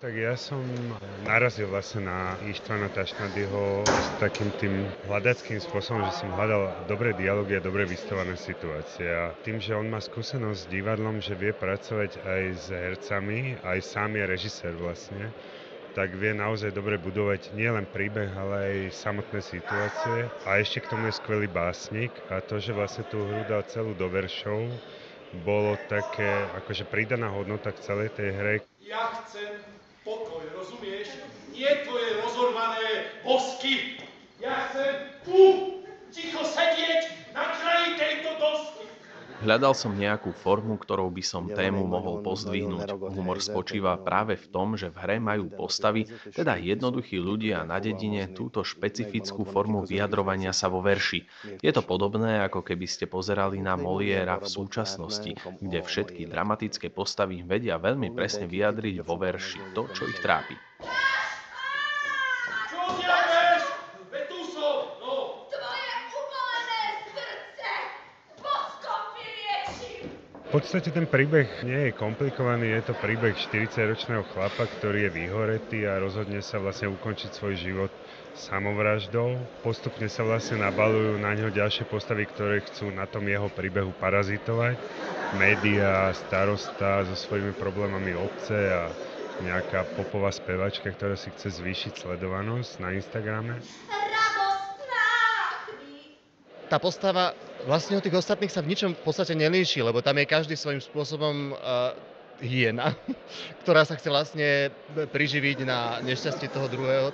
Tak ja som narazil vlastne na Ištvana Tašnadyho s takým tým hľadackým spôsobom, že som hľadal dobré dialógy a dobre vystavané situácie. A tým, že on má skúsenosť s divadlom, že vie pracovať aj s hercami, aj sám je režisér vlastne, tak vie naozaj dobre budovať nielen príbeh, ale aj samotné situácie. A ešte k tomu je skvelý básnik a to, že vlastne tú hru dal celú do veršov, bolo také akože pridaná hodnota k celej tej hre. Ja chcem pokoj, rozumieš? Nie tvoje rozorvané bosky. Ja chcem tu ticho sedieť na kraji tejto dosky. Hľadal som nejakú formu, ktorou by som tému mohol pozdvihnúť. Humor spočíva práve v tom, že v hre majú postavy, teda jednoduchí ľudia na dedine, túto špecifickú formu vyjadrovania sa vo verši. Je to podobné, ako keby ste pozerali na Moliéra v súčasnosti, kde všetky dramatické postavy vedia veľmi presne vyjadriť vo verši to, čo ich trápi. V podstate ten príbeh nie je komplikovaný, je to príbeh 40-ročného chlapa, ktorý je vyhoretý a rozhodne sa vlastne ukončiť svoj život samovraždou. Postupne sa vlastne nabalujú na ňo ďalšie postavy, ktoré chcú na tom jeho príbehu parazitovať. Média, starosta so svojimi problémami obce a nejaká popová spevačka, ktorá si chce zvýšiť sledovanosť na Instagrame. Tá postava vlastne od tých ostatných sa v ničom v podstate nelíši, lebo tam je každý svojím spôsobom hyena, ktorá sa chce vlastne priživiť na nešťastie toho druhého.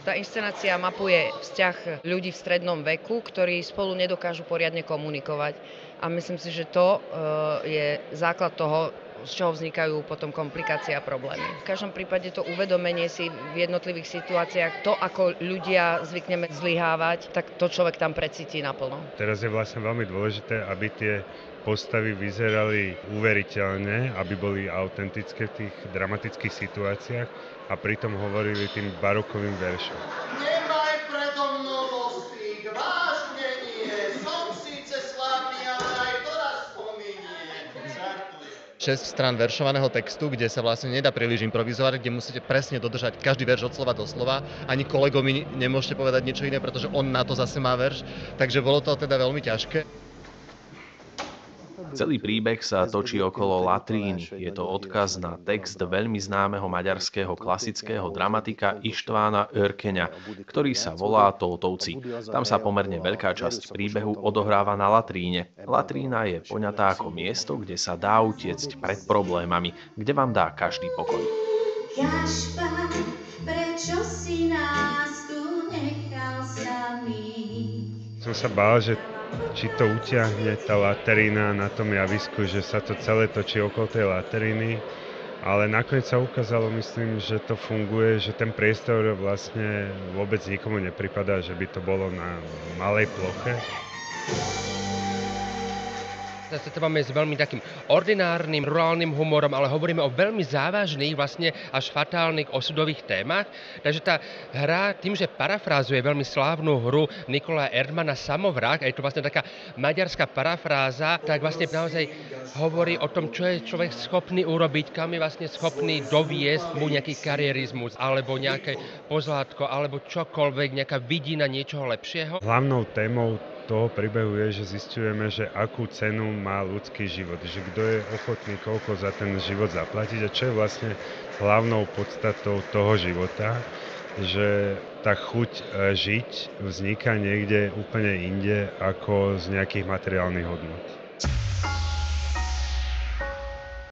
Tá inscenácia mapuje vzťah ľudí v strednom veku, ktorí spolu nedokážu poriadne komunikovať. A myslím si, že to je základ toho, z čoho vznikajú potom komplikácie a problémy. V každom prípade to uvedomenie si v jednotlivých situáciách, to, ako ľudia zvykneme zlyhávať, tak to človek tam precíti naplno. Teraz je vlastne veľmi dôležité, aby tie postavy vyzerali uveriteľne, aby boli autentické v tých dramatických situáciách a pritom hovorili tým barokovým veršom. Nemaj predo mnou ostrík, vážne nie, som síce slávny, ale aj to raz spominie. 6 strán veršovaného textu, kde sa vlastne nedá príliš improvizovať, kde musíte presne dodržať každý verš od slova do slova. Ani kolegovi nemôžete povedať niečo iné, pretože on na to zase má verš. Takže bolo to teda veľmi ťažké. Celý príbeh sa točí okolo latríny. Je to odkaz na text veľmi známeho maďarského klasického dramatika Istvána Örkeňa, ktorý sa volá Tótovci. Tam sa pomerne veľká časť príbehu odohráva na latríne. Latrína je poňatá ako miesto, kde sa dá utiecť pred problémami, kde vám dá každý pokoj. Gašpar, prečo si nás tu nechal samých? Som sa bál, že či to utiahne tá laterína na tom javisku, že sa to celé točí okolo tej lateríny, ale nakoniec sa ukázalo, myslím, že to funguje, že ten priestor vlastne vôbec nikomu nepripadá, že by to bolo na malej ploche. Zase to máme s veľmi takým ordinárnym, rurálnym humorom, ale hovoríme o veľmi závažných, vlastne až fatálnych osudových témach. Takže tá hra tým, že parafrázuje veľmi slávnu hru Nikolaja Erdmanna Samovrah, a je to vlastne taká maďarská parafráza, tak vlastne naozaj hovorí o tom, čo je človek schopný urobiť, kam je vlastne schopný doviesť mu nejaký karierizmus, alebo nejaké pozlátko, alebo čokoľvek, nejaká vidina niečoho lepšieho. Hlavnou témou toho príbehu je, že zisťujeme, že akú cenu má ľudský život, že kto je ochotný koľko za ten život zaplatiť a čo je vlastne hlavnou podstatou toho života, že tá chuť žiť vzniká niekde úplne inde ako z nejakých materiálnych hodnôt.